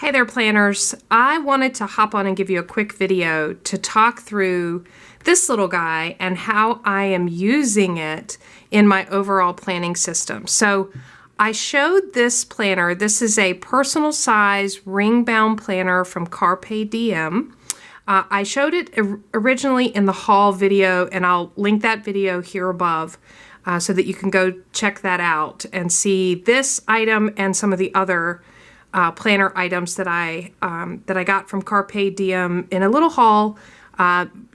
Hey there, planners. I wanted to hop on and give you a quick video to talk through this little guy and how I am using it in my overall planning system. So I showed this planner. This is a personal size ring-bound planner from Carpe Diem. I showed it originally in the haul video, and I'll link that video here above so that you can go check that out and see this item and some of the other planner items that I got from Carpe Diem in a little haul.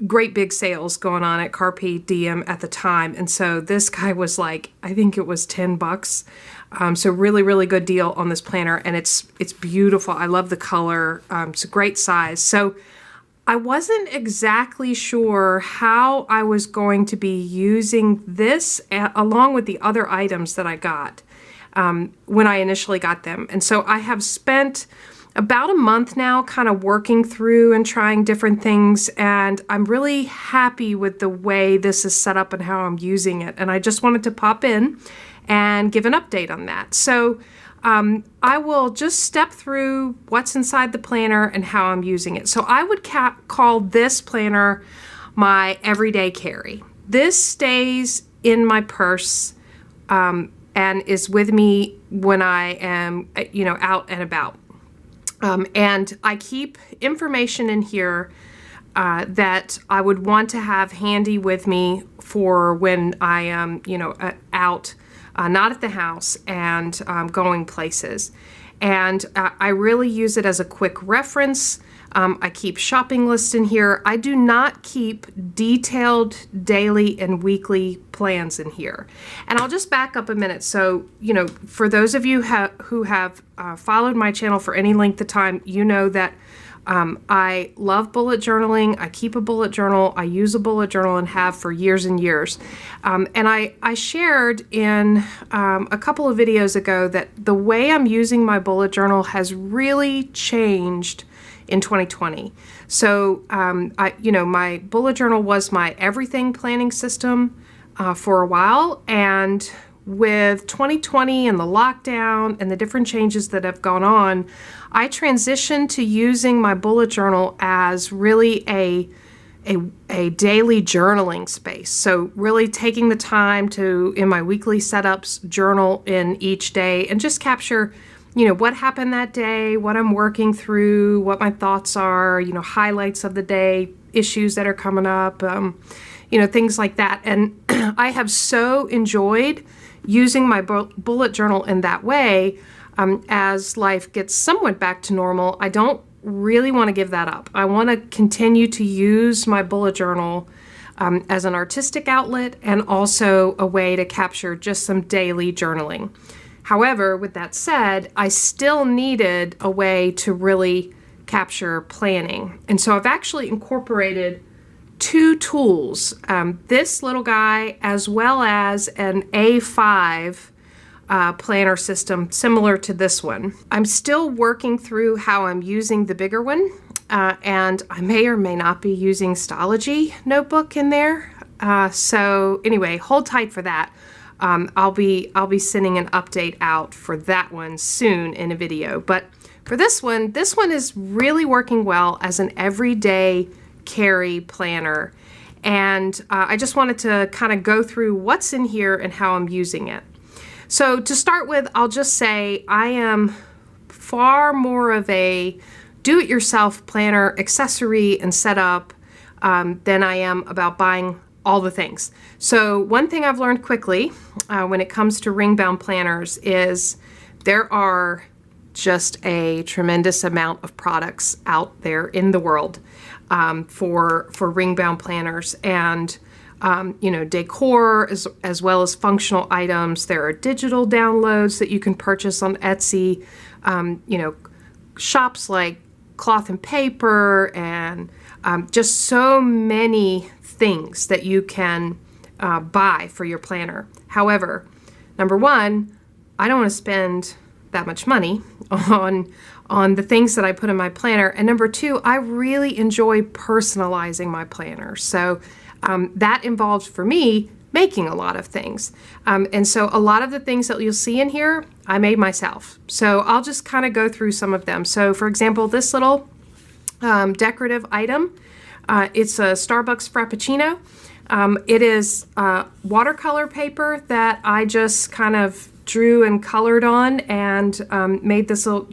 Great big sales going on at Carpe Diem at the time, and so this guy was like, I think it was $10. So really good deal on this planner, and it's beautiful. I love the color. It's a great size. So I wasn't exactly sure how I was going to be using this along with the other items that I got when I initially got them. And so I have spent about a month now kind of working through and trying different things, and I'm really happy with the way this is set up and how I'm using it. And I just wanted to pop in and give an update on that. So I will just step through what's inside the planner and how I'm using it. So I would call this planner my everyday carry. This stays in my purse and is with me when I am, out and about. And I keep information in here that I would want to have handy with me for when I am, out, not at the house, and going places. And I really use it as a quick reference. I keep shopping lists in here. I do not keep detailed daily and weekly plans in here. And I'll just back up a minute. So, for those of you who have followed my channel for any length of time, you know that I love bullet journaling. I keep a bullet journal. I use a bullet journal and have for years and years. And I shared in a couple of videos ago that the way I'm using my bullet journal has really changed in 2020. So, my bullet journal was my everything planning system for a while, and with 2020 and the lockdown and the different changes that have gone on, I transitioned to using my bullet journal as really a daily journaling space. So really taking the time to, in my weekly setups, journal in each day and just capture what happened that day, what I'm working through, what my thoughts are, highlights of the day, issues that are coming up, things like that. And I have so enjoyed using my bullet journal in that way. As life gets somewhat back to normal, I don't really want to give that up. I want to continue to use my bullet journal as an artistic outlet and also a way to capture just some daily journaling. However, with that said, I still needed a way to really capture planning. And so I've actually incorporated two tools, this little guy as well as an A5 planner system similar to this one. I'm still working through how I'm using the bigger one, and I may or may not be using Stalogy notebook in there. So anyway, hold tight for that. I'll be sending an update out for that one soon in a video. But for this one is really working well as an everyday carry planner. And I just wanted to kind of go through what's in here and how I'm using it. So to start with, I'll just say I am far more of a do-it-yourself planner accessory and setup than I am about buying all the things. So one thing I've learned quickly when it comes to ring-bound planners is there are just a tremendous amount of products out there in the world for ring-bound planners, and decor as well as functional items. There are digital downloads that you can purchase on Etsy. Shops like Cloth and Paper, and just so many things that you can buy for your planner. However, number one, I don't want to spend that much money on the things that I put in my planner. And number two, I really enjoy personalizing my planner. So that involves for me making a lot of things. And so a lot of the things that you'll see in here, I made myself. So I'll just kind of go through some of them. So for example, this little decorative item, it's a Starbucks Frappuccino. It is watercolor paper that I just kind of drew and colored on and made this little,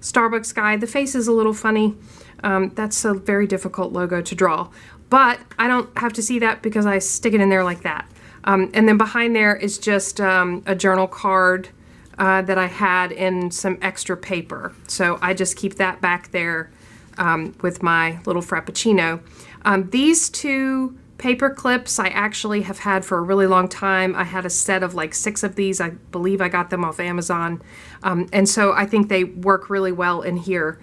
Starbucks guy. The face is a little funny. That's a very difficult logo to draw, but I don't have to see that because I stick it in there like that. And then behind there is just a journal card that I had in some extra paper. So I just keep that back there with my little Frappuccino. These two paper clips I actually have had for a really long time. I had a set of like 6 of these. I believe I got them off Amazon. And so I think they work really well in here.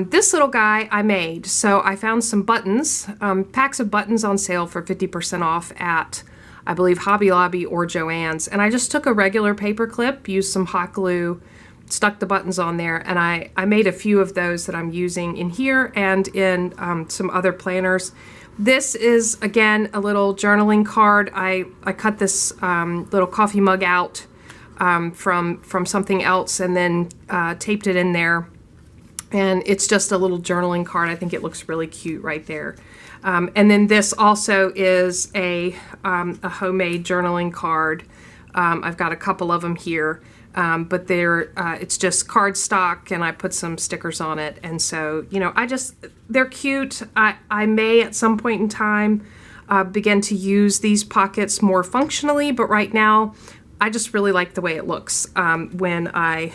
This little guy I made. So I found some buttons, packs of buttons on sale for 50% off at, I believe, Hobby Lobby or Joann's. And I just took a regular paper clip, used some hot glue, stuck the buttons on there, and I made a few of those that I'm using in here and in some other planners. This is, again, a little journaling card. I cut this little coffee mug out from something else and then taped it in there. And it's just a little journaling card. I think it looks really cute right there. And then this also is a homemade journaling card. I've got a couple of them here. But it's just cardstock, and I put some stickers on it. And so, they're cute. I may at some point in time begin to use these pockets more functionally, but right now I just really like the way it looks when I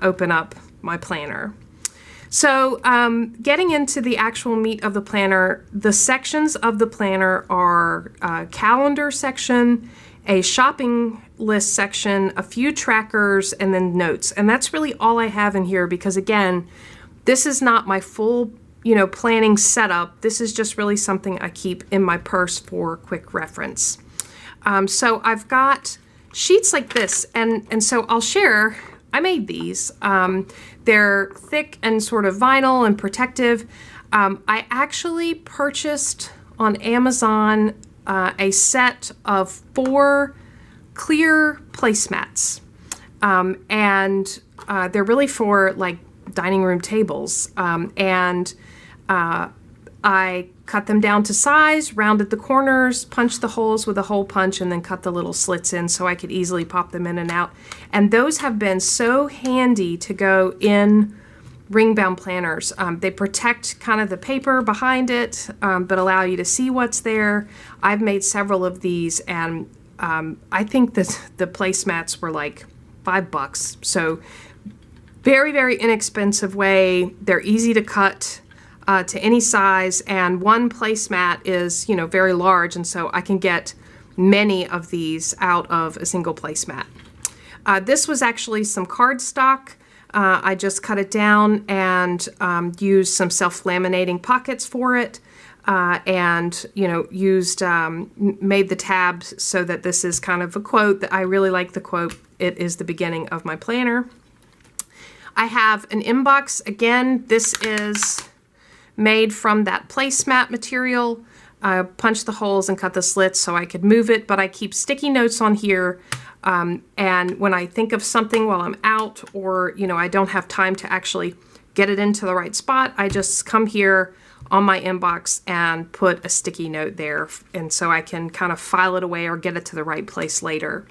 open up my planner. So getting into the actual meat of the planner, the sections of the planner are a calendar section, a shopping list section, a few trackers, and then notes. And that's really all I have in here because, again, this is not my full, planning setup. This is just really something I keep in my purse for quick reference. So I've got sheets like this, and so I'll share. I made these. They're thick and sort of vinyl and protective. I actually purchased on Amazon a set of 4 clear placemats, and they're really for like dining room tables, and I cut them down to size, rounded the corners, punched the holes with a hole punch, and then cut the little slits in so I could easily pop them in and out. And those have been so handy to go in ring-bound planners. They protect kind of the paper behind it, but allow you to see what's there. I've made several of these, and I think that the placemats were like $5. So very, very inexpensive way. They're easy to cut to any size, and one placemat is, very large, and so I can get many of these out of a single placemat. This was actually some cardstock. I just cut it down and used some self-laminating pockets for it, and used made the tabs so that this is kind of a quote that I really like. The quote, it is the beginning of my planner. I have an inbox. Again, this is made from that placemat material. I punched the holes and cut the slits so I could move it, but I keep sticky notes on here. And when I think of something while I'm out, or I don't have time to actually get it into the right spot, I just come here on my inbox and put a sticky note there, and so I can kind of file it away or get it to the right place later.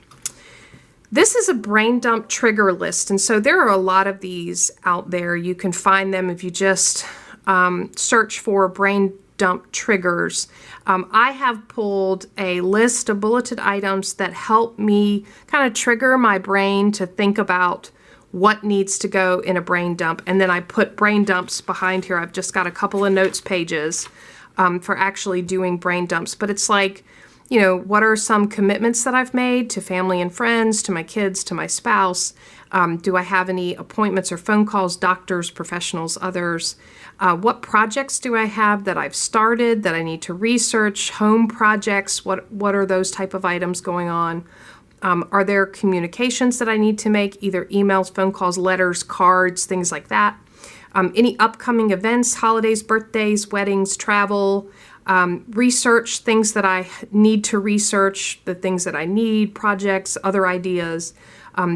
This is a brain dump trigger list, and so there are a lot of these out there. You can find them if you just search for brain dump triggers. I have pulled a list of bulleted items that help me kind of trigger my brain to think about what needs to go in a brain dump. And then I put brain dumps behind here. I've just got a couple of notes pages for actually doing brain dumps. But it's like, what are some commitments that I've made to family and friends, to my kids, to my spouse? Do I have any appointments or phone calls, doctors, professionals, others? What projects do I have that I've started that I need to research? Home projects, what are those type of items going on? Are there communications that I need to make, either emails, phone calls, letters, cards, things like that? Any upcoming events, holidays, birthdays, weddings, travel, research things that I need to research, the things that I need, projects, other ideas.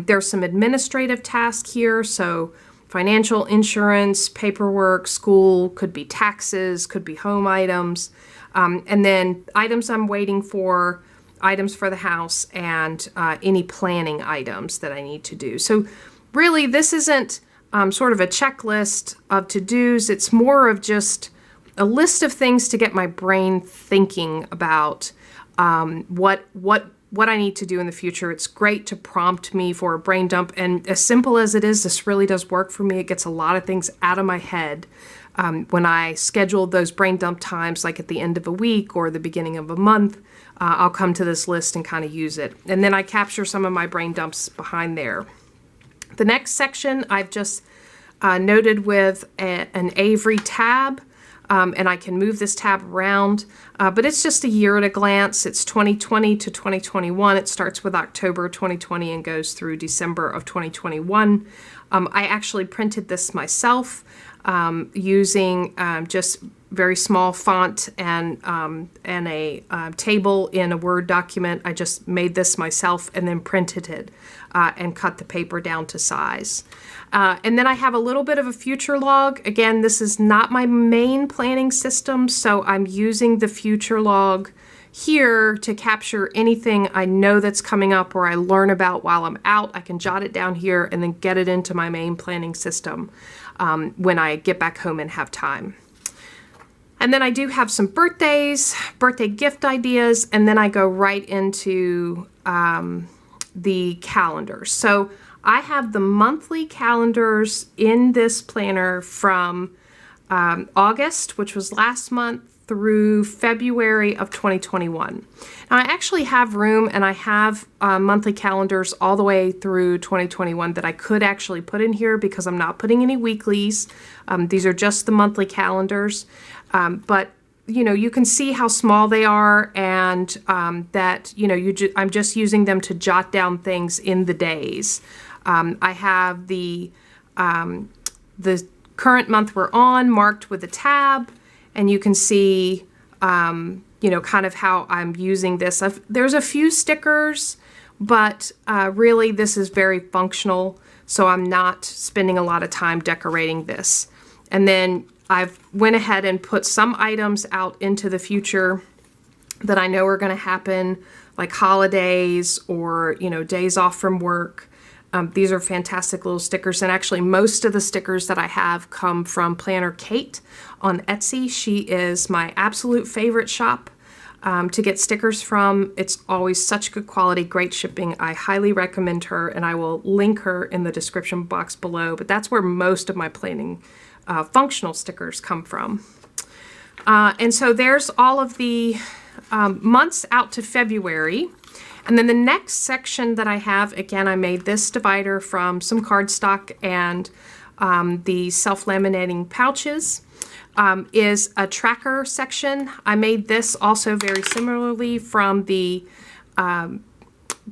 There's some administrative tasks here, so financial, insurance, paperwork, school, could be taxes, could be home items, and then items I'm waiting for, items for the house, and any planning items that I need to do. So really, this isn't sort of a checklist of to-dos. It's more of just a list of things to get my brain thinking about what I need to do in the future. It's great to prompt me for a brain dump, and as simple as it is, this really does work for me. It gets a lot of things out of my head when I schedule those brain dump times, like at the end of a week or the beginning of a month. I'll come to this list and kind of use it, and then I capture some of my brain dumps behind there. The next section I've just noted with an Avery tab. And I can move this tab around, but it's just a year at a glance. It's 2020 to 2021. It starts with October 2020 and goes through December of 2021. I actually printed this myself using just very small font and a table in a Word document. I just made this myself and then printed it and cut the paper down to size. And then I have a little bit of a future log. Again, this is not my main planning system, so I'm using the future log here to capture anything I know that's coming up or I learn about while I'm out. I can jot it down here and then get it into my main planning system when I get back home and have time. And then I do have some birthdays, birthday gift ideas, and then I go right into the calendars. So I have the monthly calendars in this planner from August, which was last month, through February of 2021. Now I actually have room, and I have monthly calendars all the way through 2021 that I could actually put in here because I'm not putting any weeklies. These are just the monthly calendars. But you know, you can see how small they are, and that, you know, I'm just using them to jot down things in the days. I have the current month we're on marked with a tab, and you can see, you know, kind of how I'm using this. There's a few stickers, but really this is very functional, so I'm not spending a lot of time decorating this. And then I've went ahead and put some items out into the future that I know are going to happen, like holidays or, you know, days off from work. These are fantastic little stickers, and actually most of the stickers that I have come from Planner Kate on Etsy. She is my absolute favorite shop to get stickers from. It's always such good quality, great shipping. I highly recommend her, and I will link her in the description box below, but that's where most of my planning functional stickers come from. And so there's all of the months out to February. And then the next section that I have, again, I made this divider from some cardstock and the self-laminating pouches, is a tracker section. I made this also very similarly from the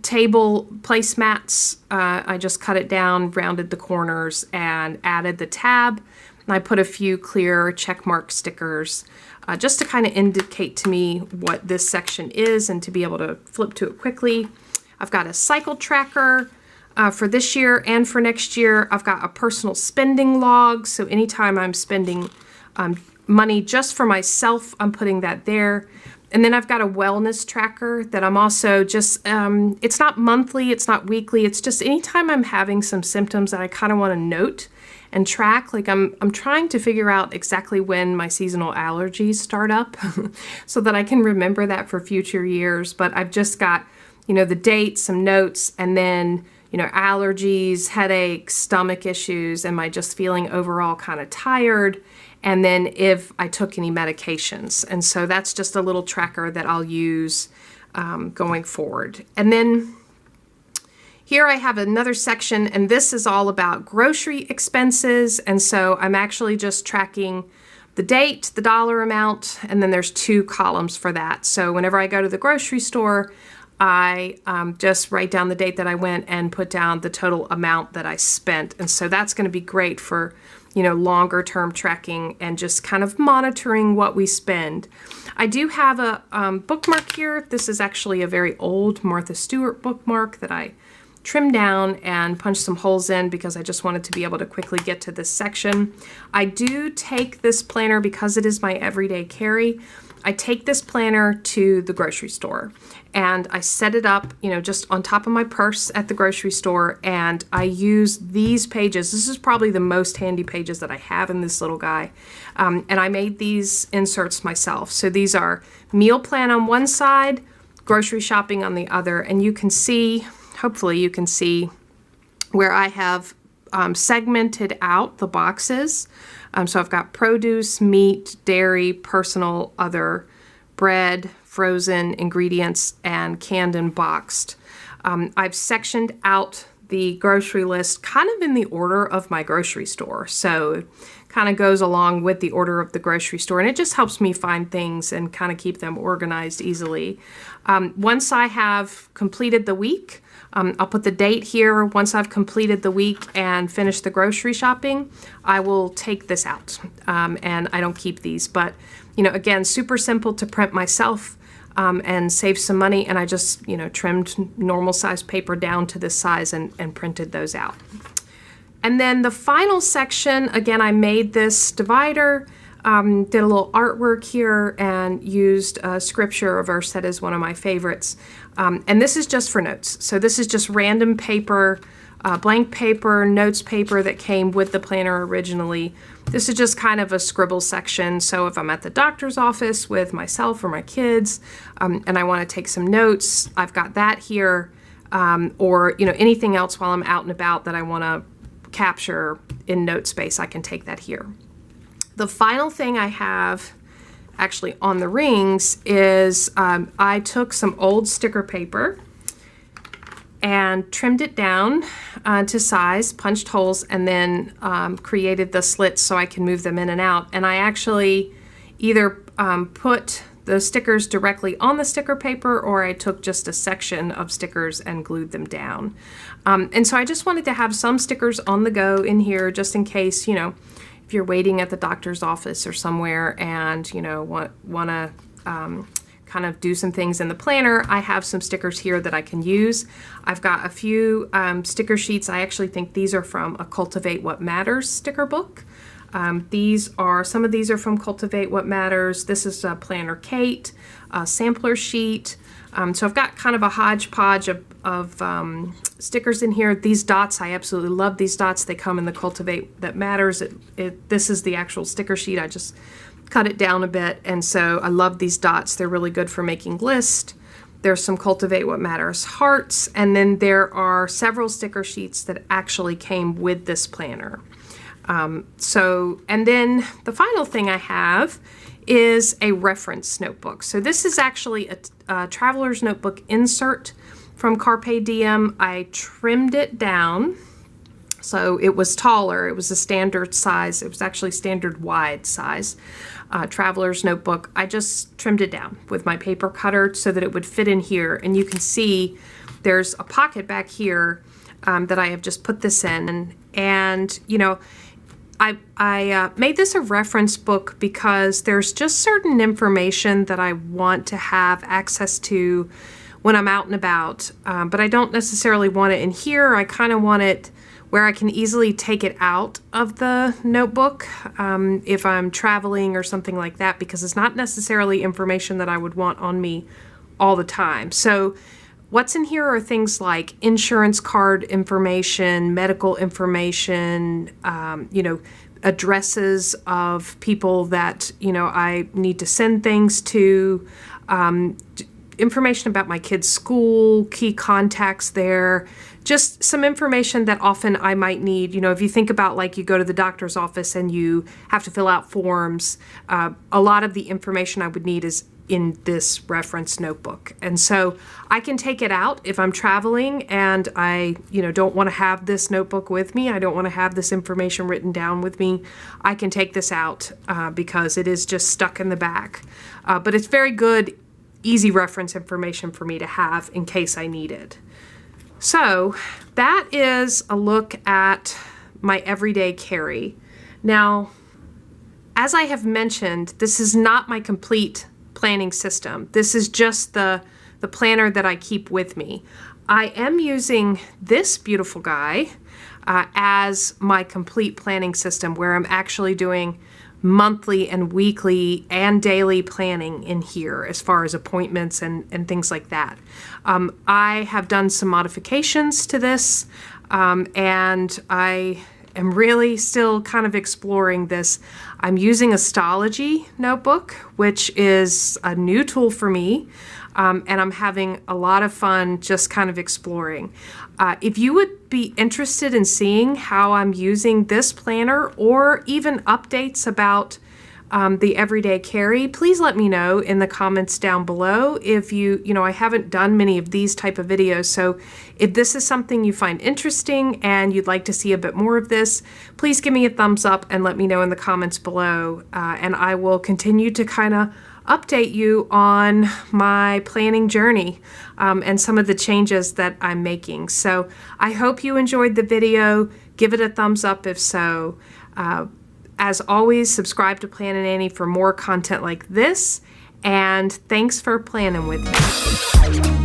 table placemats. I just cut it down, rounded the corners, and added the tab. And I put a few clear checkmark stickers just to kind of indicate to me what this section is and to be able to flip to it quickly. I've got a cycle tracker for this year and for next year. I've got a personal spending log, so anytime I'm spending money just for myself, I'm putting that there. And then I've got a wellness tracker that I'm also just, it's not monthly, it's not weekly, it's just anytime I'm having some symptoms that I kind of want to note and track. Like I'm trying to figure out exactly when my seasonal allergies start up so that I can remember that for future years. But I've just got, you know, the dates, some notes, and then, you know, allergies, headaches, stomach issues, am I just feeling overall kind of tired? And then if I took any medications. And so that's just a little tracker that I'll use going forward. And then here I have another section, and this is all about grocery expenses. And so I'm actually just tracking the date, the dollar amount, and then there's 2 columns for that. So whenever I go to the grocery store, I just write down the date that I went and put down the total amount that I spent. And so that's going to be great for longer term tracking and just kind of monitoring what we spend. I do have a bookmark here. This is actually a very old Martha Stewart bookmark that I trimmed down and punched some holes in because I just wanted to be able to quickly get to this section. I do take this planner because it is my everyday carry. I take this planner to the grocery store and I set it up, just on top of my purse at the grocery store, and I use these pages. This is probably the most handy pages that I have in this little guy. And I made these inserts myself. So these are meal plan on one side, grocery shopping on the other, and you can see, hopefully you can see where I have segmented out the boxes. So I've got produce, meat, dairy, personal, other, bread, frozen, ingredients, and canned and boxed. I've sectioned out the grocery list kind of in the order of my grocery store. So it kind of goes along with the order of the grocery store, and it just helps me find things and kind of keep them organized easily. Once I have completed the week, I'll put the date here. Once I've completed the week and finished the grocery shopping, I will take this out. And I don't keep these, but again, super simple to print myself and save some money. And I just, trimmed normal size paper down to this size and printed those out. And then the final section, again, I made this divider, did a little artwork here and used a scripture, a verse that is one of my favorites. And this is just for notes. So this is just random paper, blank paper, notes paper that came with the planner originally. This is just kind of a scribble section. So if I'm at the doctor's office with myself or my kids, and I want to take some notes, I've got that here. Or anything else while I'm out and about that I want to capture in note space, I can take that here. The final thing I have actually on the rings is I took some old sticker paper and trimmed it down to size, punched holes, and then created the slits so I can move them in and out. And I actually either put the stickers directly on the sticker paper, or I took just a section of stickers and glued them down. And so I just wanted to have some stickers on the go in here just in case, if you're waiting at the doctor's office or somewhere and, want to kind of do some things in the planner, I have some stickers here that I can use. I've got a few sticker sheets. I actually think these are from a Cultivate What Matters sticker book. Some of these are from Cultivate What Matters. This is a Planner Kate, a sampler sheet. So I've got kind of a hodgepodge of stickers in here. These dots, I absolutely love these dots. They come in the Cultivate That Matters. This is the actual sticker sheet. I just cut it down a bit, and so I love these dots. They're really good for making lists. There's some Cultivate What Matters hearts, and then there are several sticker sheets that actually came with this planner. And then the final thing I have is a reference notebook. So this is actually a traveler's notebook insert from Carpe Diem. I trimmed it down so it was taller. It was a standard size. It was actually standard wide size traveler's notebook. I just trimmed it down with my paper cutter so that it would fit in here. And you can see there's a pocket back here that I have just put this in. And I made this a reference book because there's just certain information that I want to have access to when I'm out and about, but I don't necessarily want it in here. I kind of want it where I can easily take it out of the notebook if I'm traveling or something like that, because it's not necessarily information that I would want on me all the time. So what's in here are things like insurance card information, medical information, addresses of people that, I need to send things to, information about my kids' school, key contacts there, just some information that often I might need. If you think about like you go to the doctor's office and you have to fill out forms, a lot of the information I would need is in this reference notebook. And so I can take it out if I'm traveling and I, don't want to have this notebook with me. I don't want to have this information written down with me. I can take this out because it is just stuck in the back. But it's very good, easy reference information for me to have in case I need it. So that is a look at my everyday carry. Now, as I have mentioned, this is not my complete planning system. This is just the planner that I keep with me. I am using this beautiful guy as my complete planning system, where I'm actually doing monthly and weekly and daily planning in here as far as appointments and things like that. I have done some modifications to this, and I am really still kind of exploring this. I'm using Astrology notebook, which is a new tool for me, and I'm having a lot of fun just kind of exploring. If you would be interested in seeing how I'm using this planner, or even updates about the everyday carry, please let me know in the comments down below. If I haven't done many of these type of videos, so if this is something you find interesting and you'd like to see a bit more of this, please give me a thumbs up and let me know in the comments below, and I will continue to kind of update you on my planning journey and some of the changes that I'm making. So I hope you enjoyed the video. Give it a thumbs up if so. As always, subscribe to Planning Annie for more content like this, and thanks for planning with me.